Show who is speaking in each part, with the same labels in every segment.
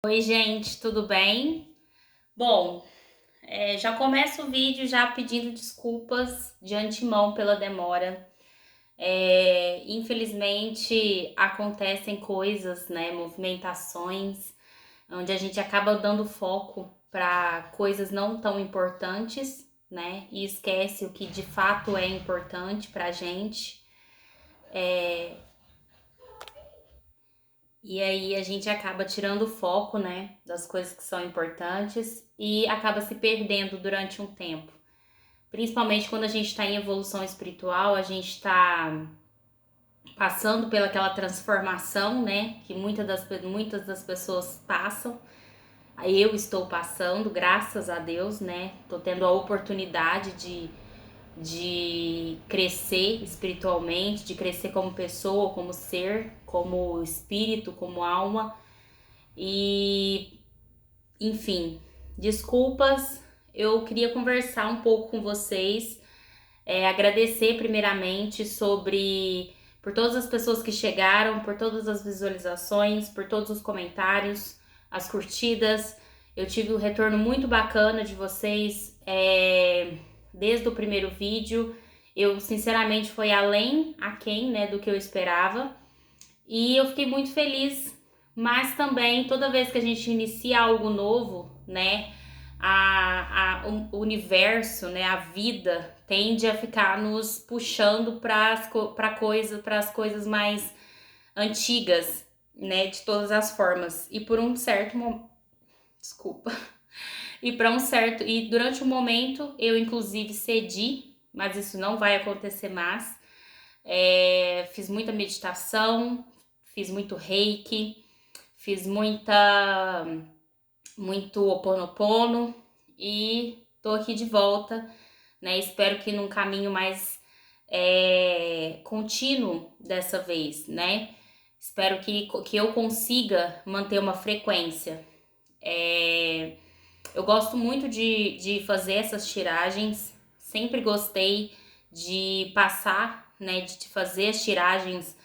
Speaker 1: Oi, gente, tudo bem? Bom, já começo o vídeo já pedindo desculpas de antemão pela demora. Infelizmente acontecem coisas, né, movimentações, onde a gente acaba dando foco para coisas não tão importantes, né, e esquece o que de fato é importante pra gente. E aí a gente acaba tirando o foco, né, das coisas que são importantes e acaba se perdendo durante um tempo. Principalmente quando a gente está em evolução espiritual, a gente está passando pelaquela transformação, né, que muitas das pessoas passam. Aí eu estou passando, graças a Deus, né, tô tendo a oportunidade de crescer espiritualmente, de crescer como pessoa, como ser, como espírito, como alma. E, enfim, desculpas, eu queria conversar um pouco com vocês, agradecer primeiramente por todas as pessoas que chegaram, por todas as visualizações, por todos os comentários, as curtidas. Eu tive um retorno muito bacana de vocês, desde o primeiro vídeo. Eu, sinceramente, foi aquém, né, do que eu esperava. E eu fiquei muito feliz, mas também toda vez que a gente inicia algo novo, né, o universo, né, a vida tende a ficar nos puxando para as coisas mais antigas, né, de todas as formas. E por um certo desculpa. E durante um momento eu inclusive cedi, mas isso não vai acontecer mais. Fiz muita meditação, fiz muito reiki, fiz muito Ho'oponopono e tô aqui de volta, né? Espero que num caminho mais contínuo dessa vez, né? Espero que eu consiga manter uma frequência. Eu gosto muito de fazer essas tiragens, sempre gostei de passar, né? De fazer as tiragens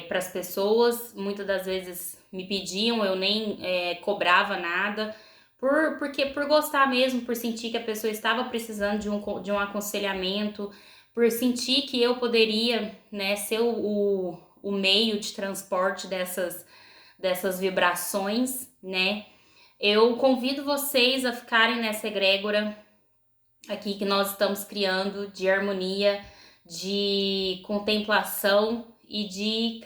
Speaker 1: para as pessoas. Muitas das vezes me pediam, eu nem cobrava nada, porque por gostar mesmo, por sentir que a pessoa estava precisando de um aconselhamento, por sentir que eu poderia, né, ser o meio de transporte dessas vibrações, né? Eu convido vocês a ficarem nessa egrégora aqui que nós estamos criando de harmonia, de contemplação e de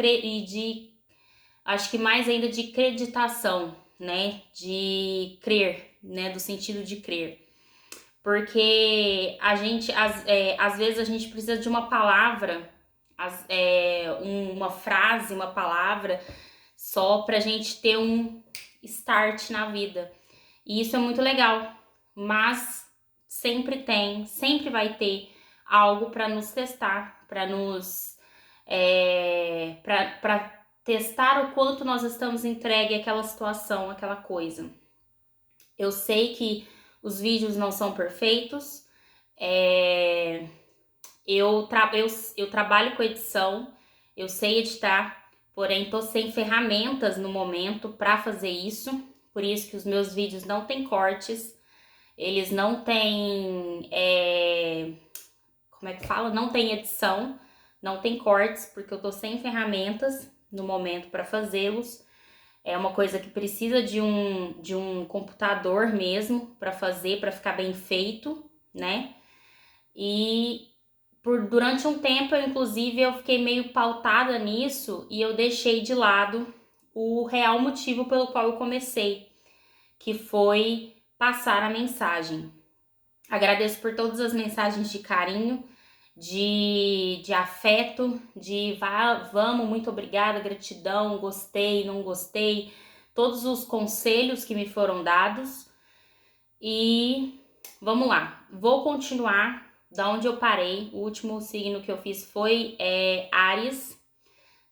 Speaker 1: acho que mais ainda de creditação, né? De crer, né? Do sentido de crer. Porque às vezes a gente precisa de uma palavra, uma frase, uma palavra, só pra gente ter um start na vida. E isso é muito legal, mas sempre vai ter algo para nos testar, para testar o quanto nós estamos entregue àquela situação, àquela coisa. Eu sei que os vídeos não são perfeitos, eu trabalho com edição, eu sei editar, porém tô sem ferramentas no momento para fazer isso, por isso que os meus vídeos não têm cortes, eles não têm, como é que fala? Não tem edição, não tem cortes, porque eu tô sem ferramentas no momento para fazê-los. É uma coisa que precisa de um computador mesmo para fazer, para ficar bem feito, né? E durante um tempo, inclusive, eu fiquei meio pautada nisso e eu deixei de lado o real motivo pelo qual eu comecei, que foi passar a mensagem. Agradeço por todas as mensagens de carinho, de afeto, vamos, muito obrigada, gratidão, gostei, não gostei, todos os conselhos que me foram dados. E vamos lá, vou continuar da onde eu parei. O último signo que eu fiz foi Áries,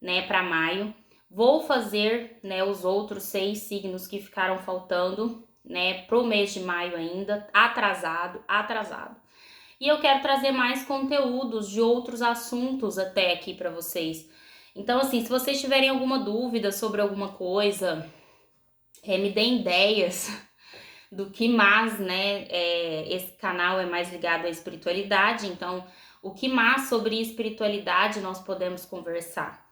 Speaker 1: né, para maio. Vou fazer, né, os outros 6 signos que ficaram faltando, né, pro mês de maio ainda, atrasado. E eu quero trazer mais conteúdos de outros assuntos até aqui para vocês. Então, assim, se vocês tiverem alguma dúvida sobre alguma coisa, me deem ideias do que mais, né? Esse canal é mais ligado à espiritualidade, então o que mais sobre espiritualidade nós podemos conversar,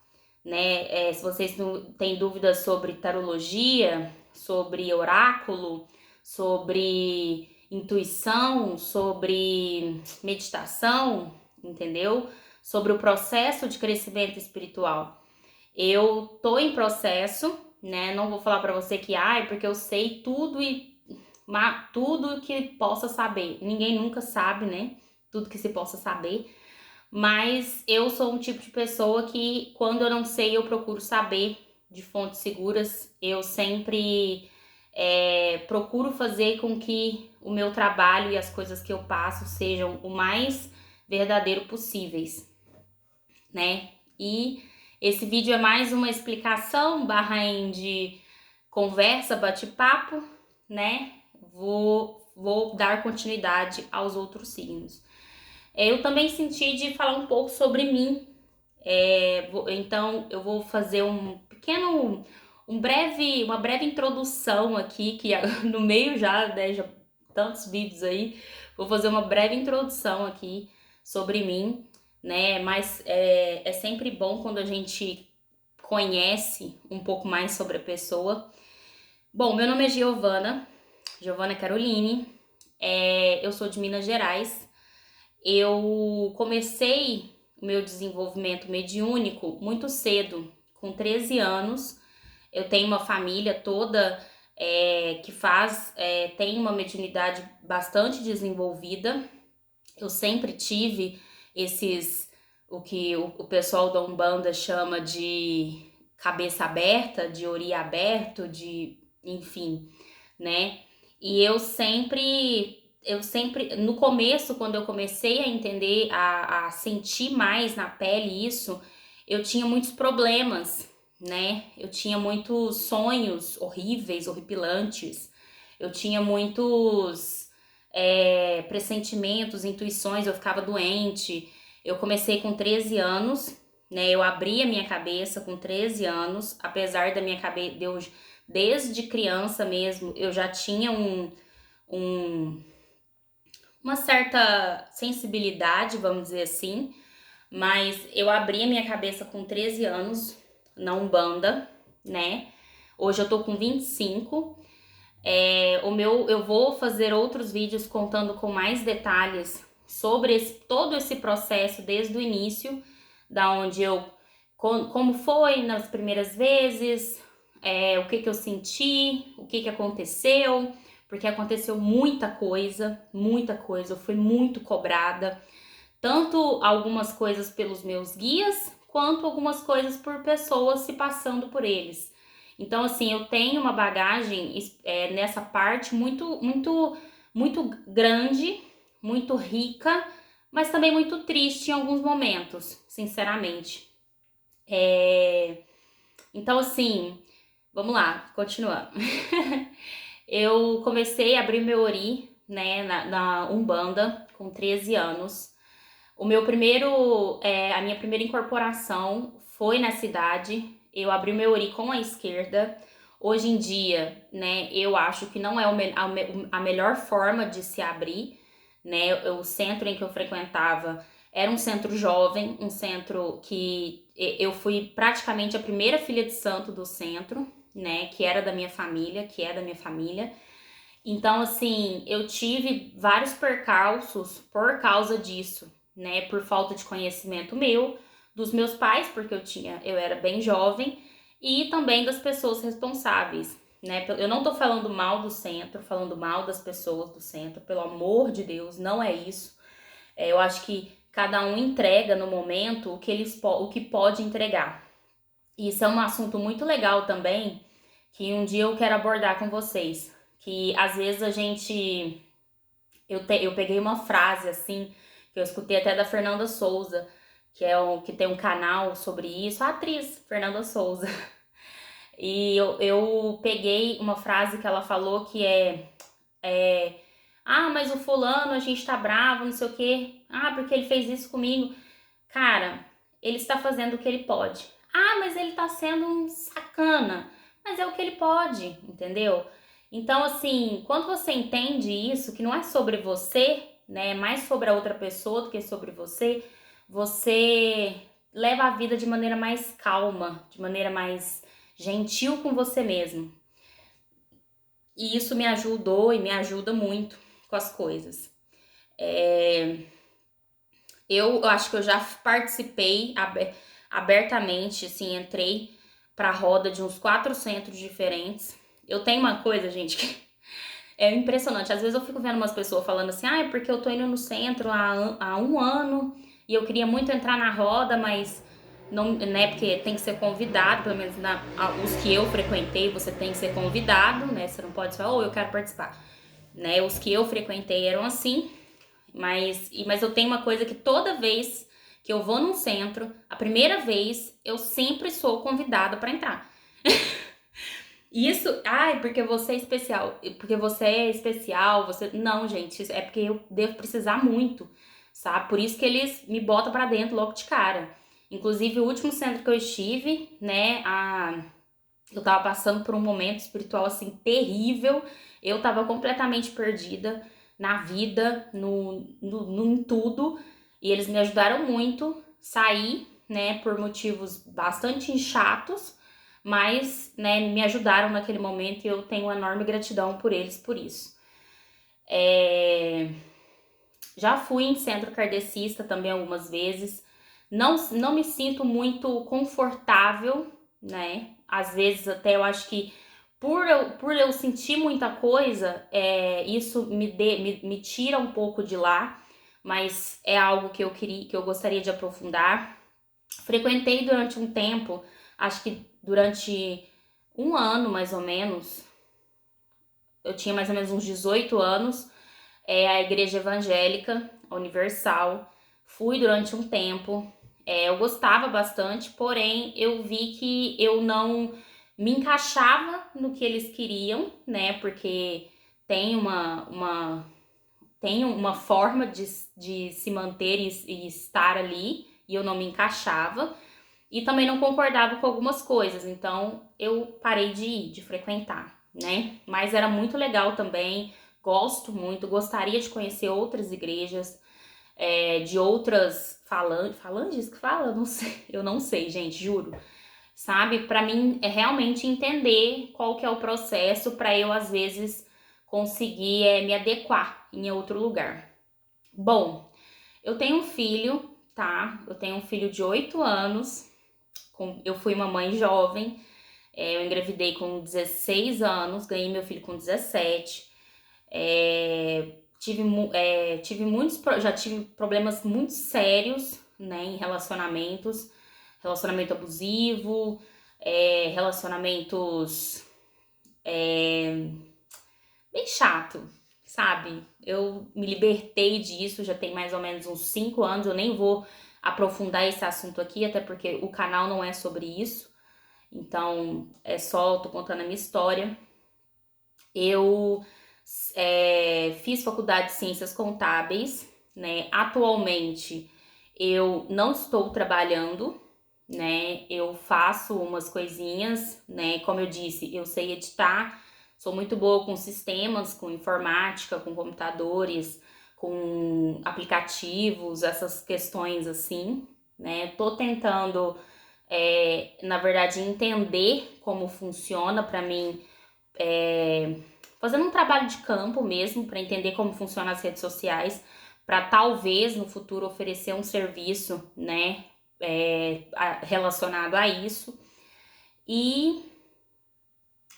Speaker 1: né? Se vocês têm dúvidas sobre tarologia, sobre oráculo, sobre intuição, sobre meditação, entendeu? Sobre o processo de crescimento espiritual. Eu tô em processo, né? Não vou falar para você que, porque eu sei tudo e tudo que possa saber. Ninguém nunca sabe, né? Tudo que se possa saber. Mas eu sou um tipo de pessoa que, quando eu não sei, eu procuro saber de fontes seguras. Eu sempre procuro fazer com que o meu trabalho e as coisas que eu passo sejam o mais verdadeiro possíveis, né? E esse vídeo é mais uma explicação de conversa, bate-papo, né? Vou dar continuidade aos outros signos. Eu também senti de falar um pouco sobre mim. Então eu vou fazer uma breve introdução aqui, que no meio já tantos vídeos aí, vou fazer uma breve introdução aqui sobre mim, né? Mas é sempre bom quando a gente conhece um pouco mais sobre a pessoa. Bom, meu nome é Giovana Caroline, eu sou de Minas Gerais. Eu comecei o meu desenvolvimento mediúnico muito cedo, com 13 anos. Eu tenho uma família toda que tem uma mediunidade bastante desenvolvida. Eu sempre tive o que o pessoal da Umbanda chama de cabeça aberta, de ori aberto, enfim, né? E no começo, quando eu comecei a entender, a sentir mais na pele isso, eu tinha muitos problemas, né? Eu tinha muitos sonhos horríveis, horripilantes. Eu tinha muitos pressentimentos, intuições, eu ficava doente. Eu comecei com 13 anos, né? Eu abri a minha cabeça com 13 anos, apesar da minha cabeça, desde criança mesmo, eu já tinha uma certa sensibilidade, vamos dizer assim, mas eu abri a minha cabeça com 13 anos na Umbanda, né? Hoje eu tô com 25. Eu vou fazer outros vídeos contando com mais detalhes sobre todo esse processo desde o início, da onde como foi nas primeiras vezes, o que eu senti, o que aconteceu, porque aconteceu muita coisa, eu fui muito cobrada, tanto algumas coisas pelos meus guias, quanto algumas coisas por pessoas se passando por eles. Então, assim, eu tenho uma bagagem nessa parte muito grande, muito rica, mas também muito triste em alguns momentos, sinceramente. Então, assim, vamos lá, continuando. Eu comecei a abrir meu ori, né, na Umbanda com 13 anos. A minha primeira incorporação foi na cidade. Eu abri meu ori com a esquerda. Hoje em dia, né, eu acho que não é a melhor forma de se abrir, né? O centro em que eu frequentava era um centro jovem, um centro que eu fui praticamente a primeira filha de santo do centro, né, que é da minha família. Então, assim, eu tive vários percalços por causa disso, né, por falta de conhecimento meu, dos meus pais, porque eu era bem jovem, e também das pessoas responsáveis, né? Eu não tô falando mal do centro, falando mal das pessoas do centro, pelo amor de Deus, não é isso. Eu acho que cada um entrega no momento o que pode entregar. E isso é um assunto muito legal também, que um dia eu quero abordar com vocês. Que às vezes eu peguei uma frase assim, que eu escutei até da Fernanda Souza, que tem um canal sobre isso, a atriz Fernanda Souza. E eu peguei uma frase que ela falou que mas o fulano, a gente tá bravo, não sei o quê. Porque ele fez isso comigo. Cara, ele está fazendo o que ele pode. Mas ele tá sendo um sacana. mas é o que ele pode, entendeu? Então, assim, quando você entende isso, que não é sobre você, né, é mais sobre a outra pessoa do que sobre você, você leva a vida de maneira mais calma, de maneira mais gentil com você mesmo. E isso me ajudou e me ajuda muito com as coisas. Eu acho que eu já participei abertamente, assim, entrei pra roda de uns 4 centros diferentes. Eu tenho uma coisa, gente, que é impressionante. Às vezes eu fico vendo umas pessoas falando assim, é porque eu tô indo no centro há um ano e eu queria muito entrar na roda, mas não, né, porque tem que ser convidado, pelo menos os que eu frequentei, você tem que ser convidado, né? Você não pode só, eu quero participar. Né? Os que eu frequentei eram assim, mas eu tenho uma coisa que toda vez que eu vou num centro, a primeira vez eu sempre sou convidada para entrar. Isso, ai, porque você é especial, porque você é especial, você. Não, gente, é porque eu devo precisar muito, sabe? Por isso que eles me botam pra dentro logo de cara. Inclusive, o último centro que eu estive, né, eu tava passando por um momento espiritual assim terrível, eu tava completamente perdida na vida, em tudo, e eles me ajudaram muito, saí, né, por motivos bastante chatos, mas, né, me ajudaram naquele momento e eu tenho uma enorme gratidão por eles por isso. Já fui em centro kardecista também algumas vezes, não me sinto muito confortável, né, às vezes até eu acho que por eu sentir muita coisa, isso me tira um pouco de lá, mas é algo que que eu gostaria de aprofundar. Frequentei durante um tempo, acho que durante um ano mais ou menos, eu tinha mais ou menos uns 18 anos, a Igreja Evangélica Universal. Fui durante um tempo, eu gostava bastante, porém eu vi que eu não me encaixava no que eles queriam, né? Porque tem tem uma forma de se manter e estar ali, e eu não me encaixava. E também não concordava com algumas coisas, então eu parei de ir, de frequentar, né? Mas era muito legal também, gosto muito, gostaria de conhecer outras igrejas, de outras falanges que fala? Não sei, eu não sei, gente, juro. Sabe? Para mim é realmente entender qual que é o processo para eu às vezes conseguir me adequar em outro lugar. Bom, eu tenho um filho, tá? Eu tenho um filho de 8 anos. Eu fui uma mãe jovem, eu engravidei com 16 anos, ganhei meu filho com 17. Já tive problemas muito sérios, né, em relacionamentos, relacionamento abusivo, relacionamentos bem chato, sabe? Eu me libertei disso, já tem mais ou menos uns 5 anos, eu nem vou aprofundar esse assunto aqui, até porque o canal não é sobre isso. Então, tô contando a minha história. Eu fiz faculdade de Ciências Contábeis, né? Atualmente, eu não estou trabalhando, né? Eu faço umas coisinhas, né? Como eu disse, eu sei editar, sou muito boa com sistemas, com informática, com computadores, com aplicativos, essas questões assim, né? Tô tentando na verdade, entender como funciona para mim, fazendo um trabalho de campo mesmo, para entender como funcionam as redes sociais, para talvez no futuro oferecer um serviço, né, relacionado a isso. E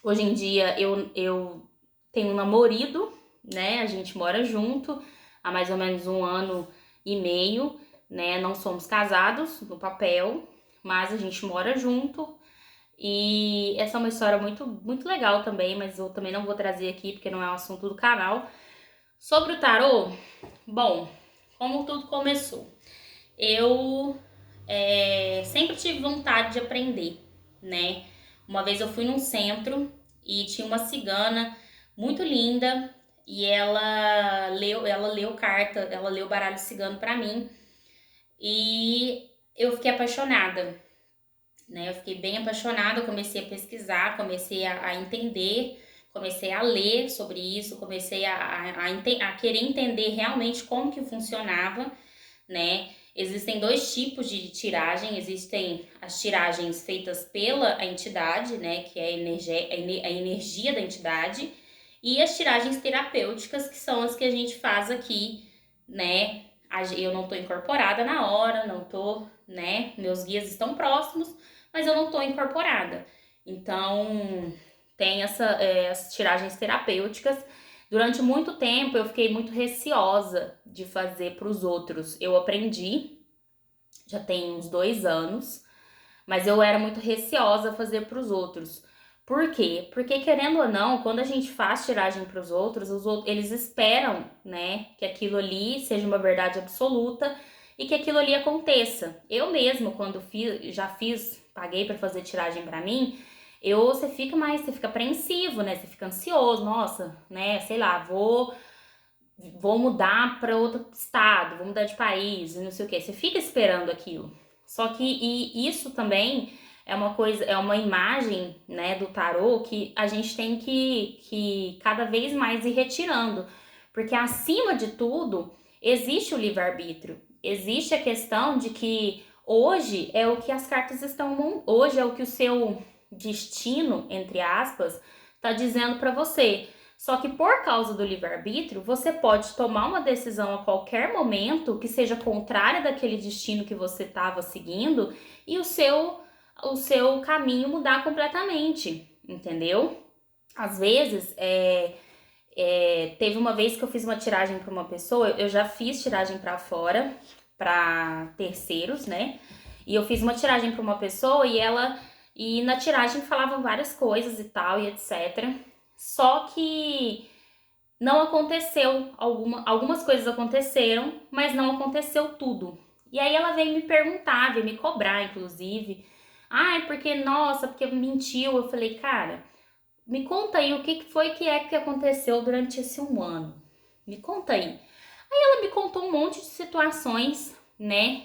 Speaker 1: hoje em dia eu tenho um namorado, né, a gente mora junto há mais ou menos um ano e meio, né, não somos casados no papel, mas a gente mora junto. E essa é uma história muito legal também, mas eu também não vou trazer aqui porque não é o assunto do canal. Sobre o tarô, bom, como tudo começou? Eu sempre tive vontade de aprender, né? Uma vez eu fui num centro e tinha uma cigana muito linda e ela leu carta, ela leu baralho cigano pra mim e eu fiquei apaixonada. né? Eu fiquei bem apaixonada, comecei a pesquisar, comecei a entender, comecei a ler sobre isso, comecei a querer entender realmente como que funcionava, né? Existem dois tipos de tiragem, existem as tiragens feitas pela entidade, né, que é a energia da entidade, e as tiragens terapêuticas, que são as que a gente faz aqui, né? Eu não tô incorporada na hora, não tô, né? Meus guias estão próximos, mas eu não tô incorporada. Então, tem as tiragens terapêuticas. Durante muito tempo eu fiquei muito receosa de fazer para os outros. Eu aprendi, já tem uns 2 anos, mas eu era muito receosa a fazer para os outros. Por quê? Porque querendo ou não, quando a gente faz tiragem para os outros, eles esperam, né, que aquilo ali seja uma verdade absoluta e que aquilo ali aconteça. Eu mesmo, quando paguei para fazer tiragem para mim, você fica apreensivo, né? Você fica ansioso, nossa, né? Sei lá, vou mudar para outro estado, vou mudar de país, não sei o que. Você fica esperando aquilo. Só que e isso também é uma coisa, é uma imagem, né, do tarô que a gente tem que cada vez mais ir retirando. Porque acima de tudo, existe o livre-arbítrio. Existe a questão de que hoje é o que as cartas estão, hoje é o que o seu destino, entre aspas, está dizendo para você. Só que por causa do livre-arbítrio, você pode tomar uma decisão a qualquer momento que seja contrária daquele destino que você estava seguindo e o seu caminho mudar completamente, entendeu? Às vezes, teve uma vez que eu fiz uma tiragem para uma pessoa, eu já fiz tiragem para fora, para terceiros, né? E eu fiz uma tiragem para uma pessoa e na tiragem falavam várias coisas e tal e etc. Só que não aconteceu, algumas coisas aconteceram, mas não aconteceu tudo. E aí ela veio me perguntar, veio me cobrar, inclusive. Ai, porque, nossa, porque mentiu. Eu falei, cara, me conta aí o que foi que aconteceu durante esse 1 ano. Me conta aí. Aí ela me contou um monte de situações, né?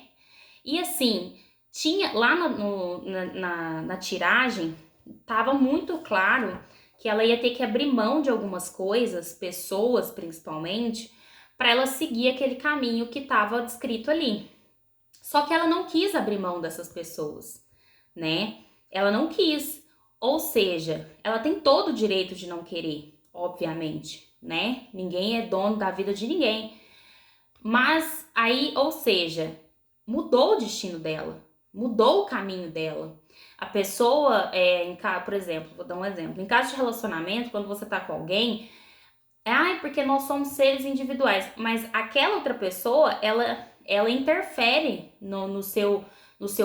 Speaker 1: E assim, tinha lá na tiragem, tava muito claro que ela ia ter que abrir mão de algumas coisas, pessoas principalmente, para ela seguir aquele caminho que estava descrito ali. Só que ela não quis abrir mão dessas pessoas, né? Ela não quis. Ou seja, ela tem todo o direito de não querer, obviamente, né? Ninguém é dono da vida de ninguém. Mas aí, ou seja, mudou o destino dela, mudou o caminho dela. A pessoa, por exemplo, vou dar um exemplo. Em caso de relacionamento, quando você tá com alguém, porque nós somos seres individuais. Mas aquela outra pessoa, ela interfere no seu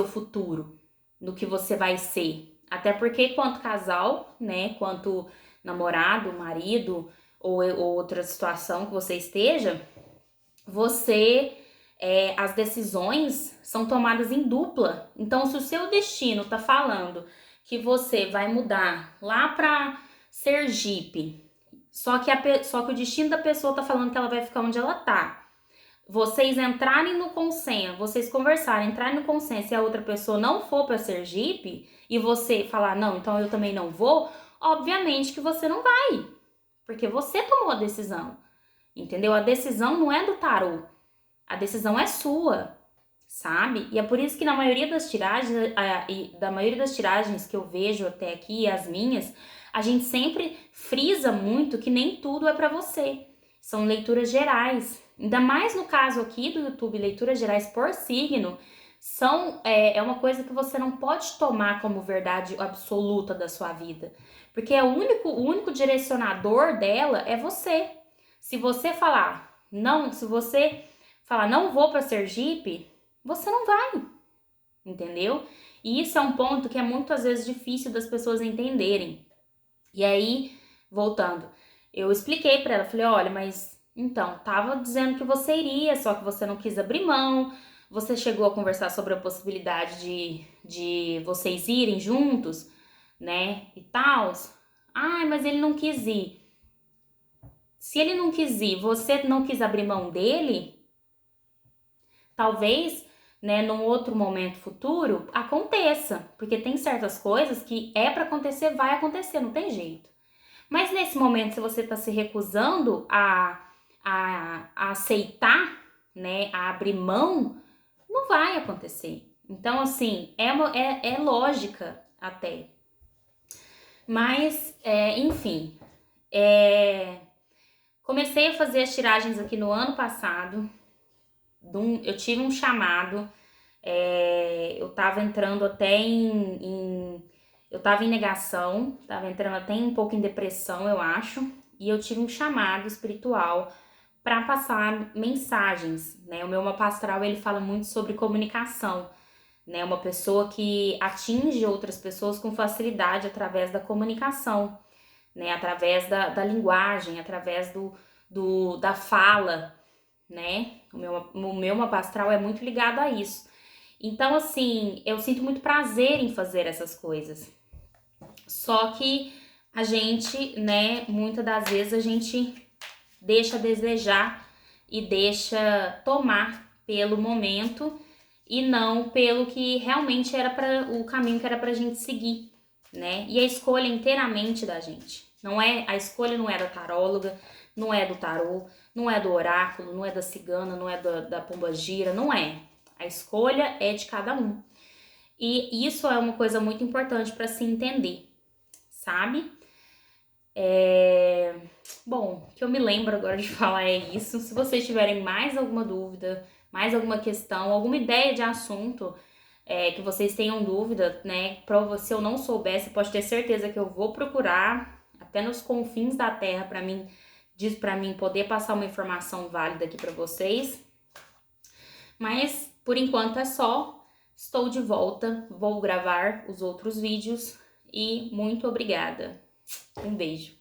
Speaker 1: futuro, no que você vai ser. Até porque, quanto casal, né, quanto namorado, marido, ou outra situação que você esteja, as decisões são tomadas em dupla. Então, se o seu destino tá falando que você vai mudar lá para Sergipe, só que o destino da pessoa tá falando que ela vai ficar onde ela tá. Vocês entrarem no consenso, vocês conversarem, entrarem no consenso e a outra pessoa não for para Sergipe e você falar, não, então eu também não vou, obviamente que você não vai, porque você tomou a decisão, entendeu? A decisão não é do tarô. A decisão é sua, sabe? E é por isso que na maioria das tiragens, da maioria das tiragens que eu vejo até aqui, as minhas, a gente sempre frisa muito que nem tudo é para você. São leituras gerais. Ainda mais no caso aqui do YouTube, leituras gerais por signo, é uma coisa que você não pode tomar como verdade absoluta da sua vida. Porque o único direcionador dela é você. Se você falar, não, se você falar, não vou para Sergipe, você não vai, entendeu? E isso é um ponto que é muitas vezes difícil das pessoas entenderem. E aí, voltando, eu expliquei para ela, falei, olha, mas então, tava dizendo que você iria, só que você não quis abrir mão, você chegou a conversar sobre a possibilidade de vocês irem juntos, né, e tal. Ai, mas ele não quis ir. Se ele não quis ir, você não quis abrir mão dele, talvez, né, num outro momento futuro, aconteça. Porque tem certas coisas que é para acontecer, vai acontecer, não tem jeito. Mas nesse momento, se você está se recusando a aceitar, né, a abrir mão, não vai acontecer. Então, assim, é lógica até. Mas, enfim, comecei a fazer as tiragens aqui no ano passado. Eu tive um chamado, eu tava entrando até eu tava em negação, tava entrando até um pouco em depressão, eu acho, e eu tive um chamado espiritual para passar mensagens, né? O meu mapa astral, ele fala muito sobre comunicação, né? Uma pessoa que atinge outras pessoas com facilidade através da comunicação, né? Através da linguagem, através da fala, né? O meu mapa astral é muito ligado a isso. Então, assim, eu sinto muito prazer em fazer essas coisas. Só que a gente, né, muitas das vezes a gente deixa a desejar e deixa tomar pelo momento e não pelo que realmente era para o caminho que era pra gente seguir, né? E a escolha inteiramente da gente. A escolha não é da taróloga, não é do tarô, não é do oráculo, não é da cigana, não é da pombagira, não é. A escolha é de cada um. E isso é uma coisa muito importante para se entender, sabe? Bom, o que eu me lembro agora de falar é isso. Se vocês tiverem mais alguma dúvida, mais alguma questão, alguma ideia de assunto que vocês tenham dúvida, né? Se eu não soubesse, pode ter certeza que eu vou procurar até nos confins da Terra para mim poder passar uma informação válida aqui para vocês. Mas por enquanto é só. Estou de volta, vou gravar os outros vídeos e muito obrigada. Um beijo.